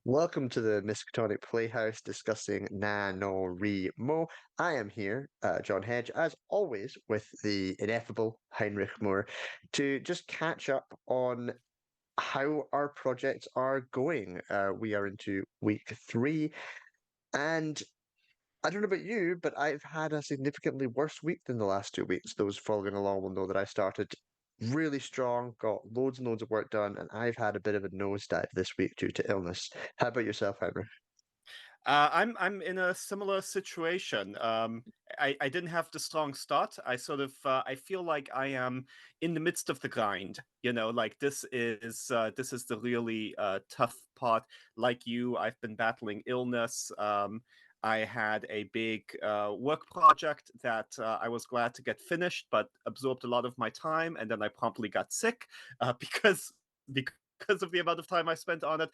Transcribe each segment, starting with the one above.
Welcome to the Miskatonic Playhouse discussing NaNoWriMo. I am here, John Hedge, as always, with the ineffable Heinrich Moore, to just catch up on how our projects are going. We are into week three, and I don't know about you, but I've had a significantly worse week than the last 2 weeks. Those following along will know that I started really strong, got loads and loads of work done, and I've had a bit of a nosedive this week due to illness. How about yourself, Heinrich? I'm in a similar situation. I didn't have the strong start. I feel like I am in the midst of the grind. Like this is the really tough part. Like you, I've been battling illness. I had a big work project that I was glad to get finished, but absorbed a lot of my time, and then I promptly got sick because of the amount of time I spent on it.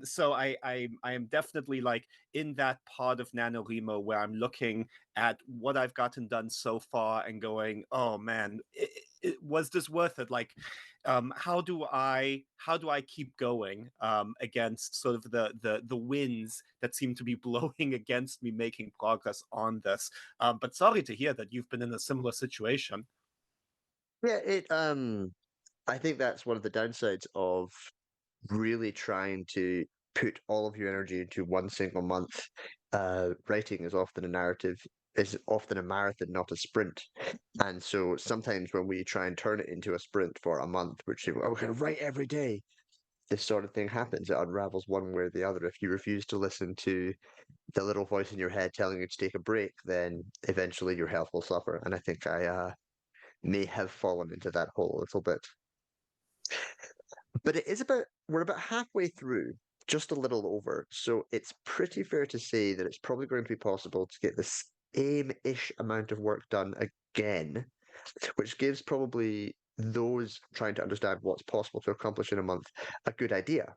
So I am definitely like in that part of NaNoWriMo where I'm looking at what I've gotten done so far and going, oh man, was this worth it? Like, how do I keep going against sort of the winds that seem to be blowing against me making progress on this? But sorry to hear that you've been in a similar situation. Yeah, I think that's one of the downsides of really trying to put all of your energy into one single month. Writing is often a marathon, not a sprint. And so sometimes when we try and turn it into a sprint for a month, which we're going to write every day, this sort of thing happens. It unravels one way or the other. If you refuse to listen to the little voice in your head telling you to take a break, then eventually your health will suffer. And I think I may have fallen into that hole a little bit. But we're about halfway through, just a little over. So it's pretty fair to say that it's probably going to be possible to get the same-ish amount of work done again, which gives probably those trying to understand what's possible to accomplish in a month a good idea.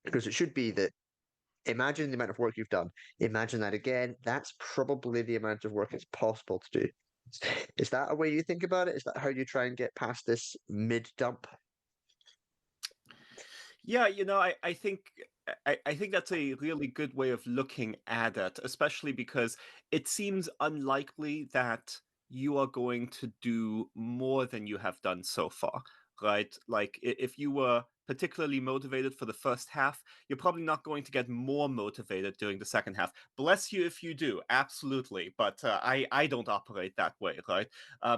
Because it should be that imagine the amount of work you've done, imagine that again. That's probably the amount of work it's possible to do. Is that a way you think about it? Is that how you try and get past this mid dump? Yeah, I think that's a really good way of looking at it, especially because it seems unlikely that you are going to do more than you have done so far, right? Like if you were particularly motivated for the first half, you're probably not going to get more motivated during the second half. Bless you if you do, absolutely. But I don't operate that way, right?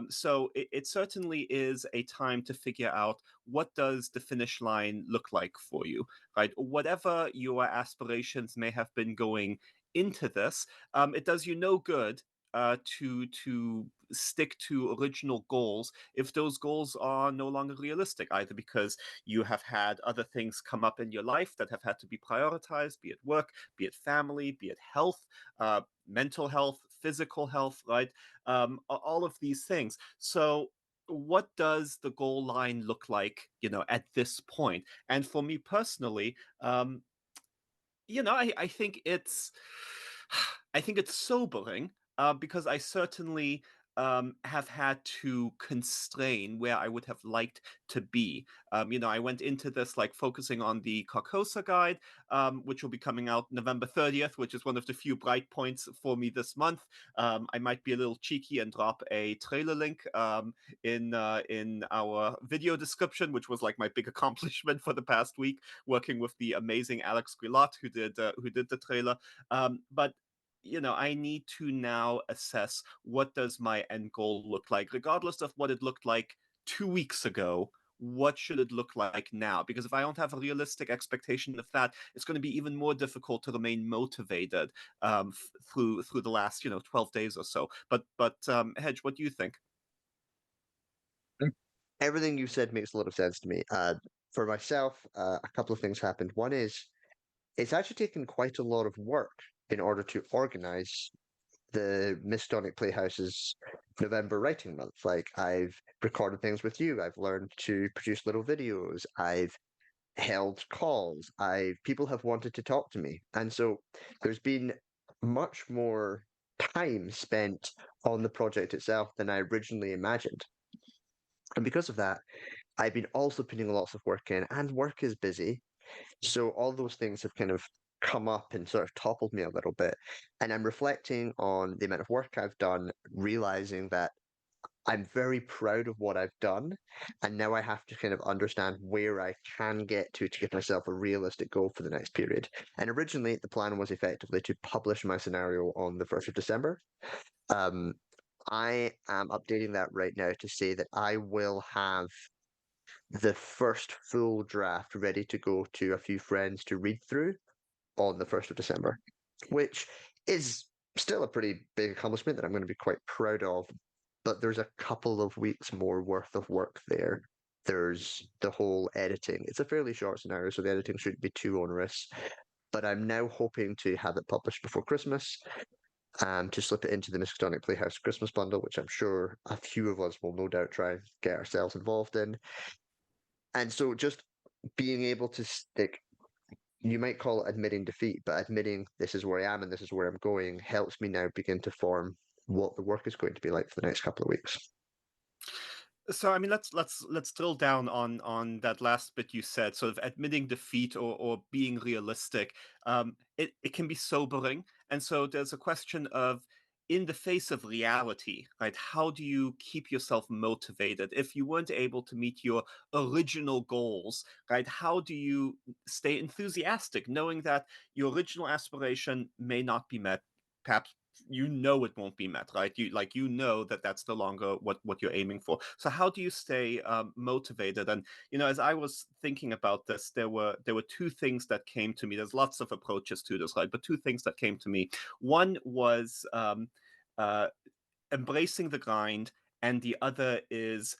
So it certainly is a time to figure out what does the finish line look like for you, right? Whatever your aspirations may have been going into this, it does you no good to stick to original goals if those goals are no longer realistic, either because you have had other things come up in your life that have had to be prioritized, be it work, be it family, be it health, mental health, physical health, right? All of these things. So what does the goal line look like, at this point? And for me personally, I think it's I think it's sobering because I certainly have had to constrain where I would have liked to be. I went into this like focusing on the Carcosa guide, which will be coming out November 30th, which is one of the few bright points for me this month. I might be a little cheeky and drop a trailer link in our video description, which was like my big accomplishment for the past week, working with the amazing Alex Grillat who did the trailer. But I need to now assess what does my end goal look like, regardless of what it looked like 2 weeks ago. What should it look like now? Because if I don't have a realistic expectation of that, it's going to be even more difficult to remain motivated through the last 12 days or so. But Hedge, what do you think? Everything you said makes a lot of sense to me. For myself, a couple of things happened. One is it's actually taken quite a lot of work in order to organize the Miskatonic Playhouse's November writing month. Like I've recorded things with you, I've learned to produce little videos, I've held calls, I people have wanted to talk to me. And so there's been much more time spent on the project itself than I originally imagined. And because of that, I've been also putting lots of work in, and work is busy. So all those things have kind of come up and sort of toppled me a little bit. And I'm reflecting on the amount of work I've done, realizing that I'm very proud of what I've done. And now I have to kind of understand where I can get to give myself a realistic goal for the next period. And originally, the plan was effectively to publish my scenario on the 1st of December. Um, I am updating that right now to say that I will have the first full draft ready to go to a few friends to read through on the 1st of December, which is still a pretty big accomplishment that I'm going to be quite proud of. But there's a couple of weeks more worth of work there. There's the whole editing. It's a fairly short scenario, so the editing shouldn't be too onerous. But I'm now hoping to have it published before Christmas and to slip it into the Miskatonic Playhouse Christmas bundle, which I'm sure a few of us will no doubt try and get ourselves involved in. And so just being able to stick, you might call it admitting defeat, but admitting this is where I am and this is where I'm going helps me now begin to form what the work is going to be like for the next couple of weeks. So I mean, let's drill down on that last bit you said, sort of admitting defeat or being realistic. It can be sobering, and so there's a question of, in the face of reality, right? How do you keep yourself motivated if you weren't able to meet your original goals, right? How do you stay enthusiastic, knowing that your original aspiration may not be met? Perhaps you know it won't be met, right? You know that that's no longer what you're aiming for. So how do you stay motivated? And as I was thinking about this, there were two things that came to me. There's lots of approaches to this, right? But two things that came to me. One was uh, embracing the grind, and the other is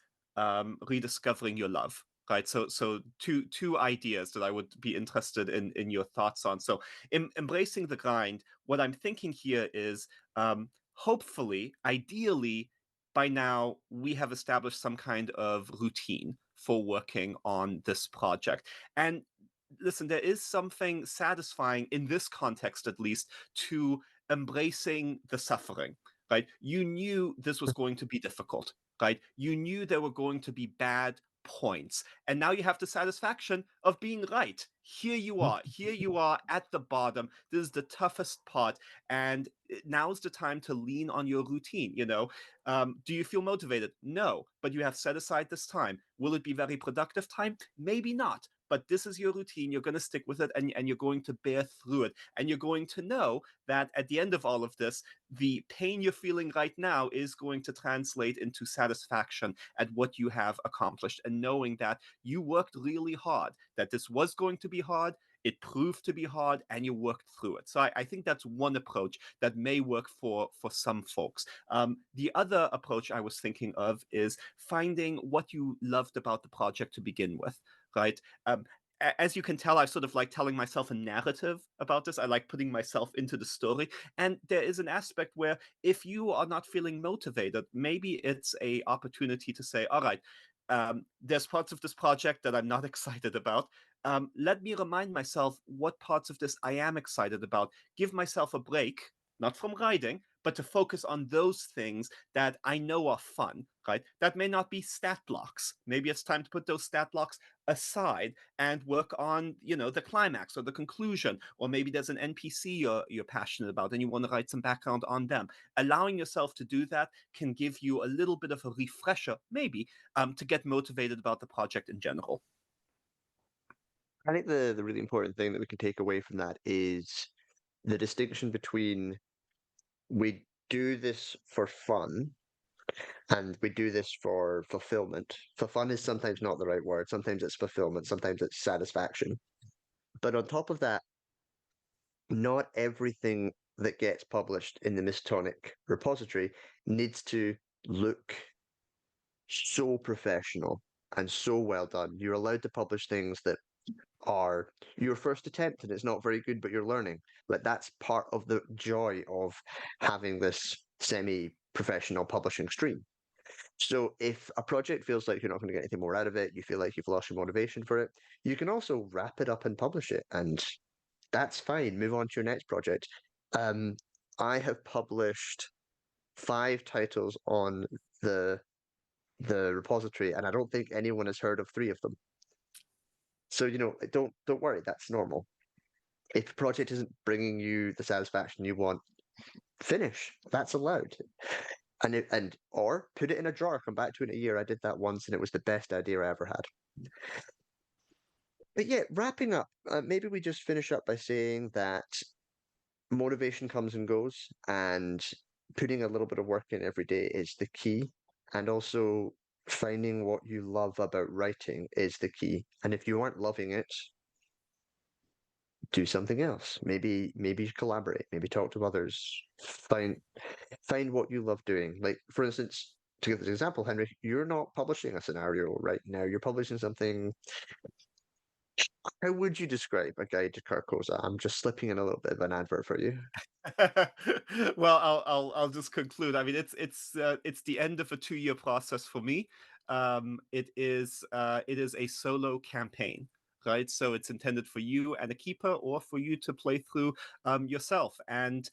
rediscovering your love. Right, so two ideas that I would be interested in your thoughts on. So, embracing the grind. What I'm thinking here is, hopefully, ideally, by now we have established some kind of routine for working on this project. And listen, there is something satisfying in this context, at least, to embracing the suffering, right? You knew this was going to be difficult, right? You knew there were going to be bad points. And now you have the satisfaction of being right. Here you are. Here you are at the bottom. This is the toughest part. And now's the time to lean on your routine. Do you feel motivated? No, but you have set aside this time. Will it be very productive time? Maybe not. But this is your routine. You're going to stick with it, and you're going to bear through it. And you're going to know that at the end of all of this, the pain you're feeling right now is going to translate into satisfaction at what you have accomplished, and knowing that you worked really hard, that this was going to be hard. It proved to be hard, and you worked through it. So I think that's one approach that may work for some folks. The other approach I was thinking of is finding what you loved about the project to begin with, right? As you can tell, I sort of like telling myself a narrative about this. I like putting myself into the story. And there is an aspect where, if you are not feeling motivated, maybe it's a opportunity to say, all right, there's parts of this project that I'm not excited about. Let me remind myself what parts of this I am excited about. Give myself a break, not from writing, but to focus on those things that I know are fun, right? That may not be stat blocks. Maybe it's time to put those stat blocks aside and work on, the climax or the conclusion, or maybe there's an NPC you're passionate about and you want to write some background on them. Allowing yourself to do that can give you a little bit of a refresher, maybe, to get motivated about the project in general. I think the really important thing that we can take away from that is the distinction between we do this for fun and we do this for fulfillment. For fun is sometimes not the right word. Sometimes it's fulfillment, sometimes it's satisfaction. But on top of that, not everything that gets published in the Mistonic repository needs to look so professional and so well done. You're allowed to publish things that are your first attempt and it's not very good, but you're learning. Like that's part of the joy of having this semi-professional publishing stream. So if a project feels like you're not going to get anything more out of it, you feel like you've lost your motivation for it, you can also wrap it up and publish it, and that's fine. Move on to your next project. Um, I have published 5 titles on the the repository, and I don't think anyone has heard of 3 of them. So, don't worry, that's normal. If the project isn't bringing you the satisfaction you want, finish. That's allowed. Or put it in a drawer, come back to it in a year. I did that once and it was the best idea I ever had. But yeah, wrapping up, maybe we just finish up by saying that motivation comes and goes, and putting a little bit of work in every day is the key. And also finding what you love about writing is the key. And if you aren't loving it, do something else. Maybe collaborate, maybe talk to others. Find what you love doing. Like, for instance, to give this example, Henry, you're not publishing a scenario right now. You're publishing something. How would you describe a guide to Carcosa? I'm just slipping in a little bit of an advert for you. Well, I'll just conclude. I mean, it's the end of a 2-year process for me. It is a solo campaign, right? So it's intended for you and a keeper, or for you to play through yourself. And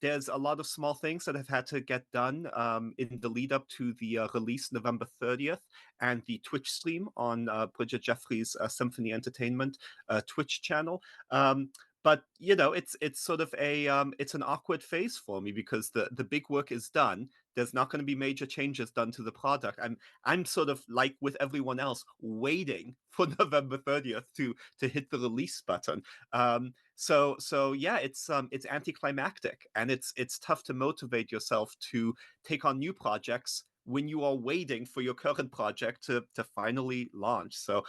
there's a lot of small things that have had to get done in the lead up to the release November 30th, and the Twitch stream on Bridget Jeffries' Symphony Entertainment Twitch channel. But it's sort of it's an awkward phase for me, because the big work is done. There's not going to be major changes done to the product. I'm sort of like with everyone else, waiting for November 30th to hit the release button. So yeah, it's anticlimactic, and it's tough to motivate yourself to take on new projects when you are waiting for your current project to finally launch. So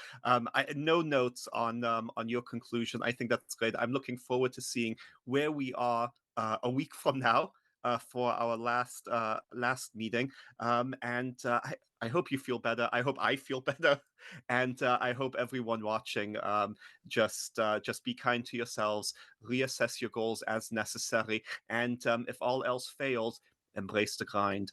no notes on your conclusion. I think that's great. I'm looking forward to seeing where we are a week from now for our last meeting. And I hope you feel better. I hope I feel better, and I hope everyone watching just be kind to yourselves, reassess your goals as necessary, and if all else fails, embrace the grind.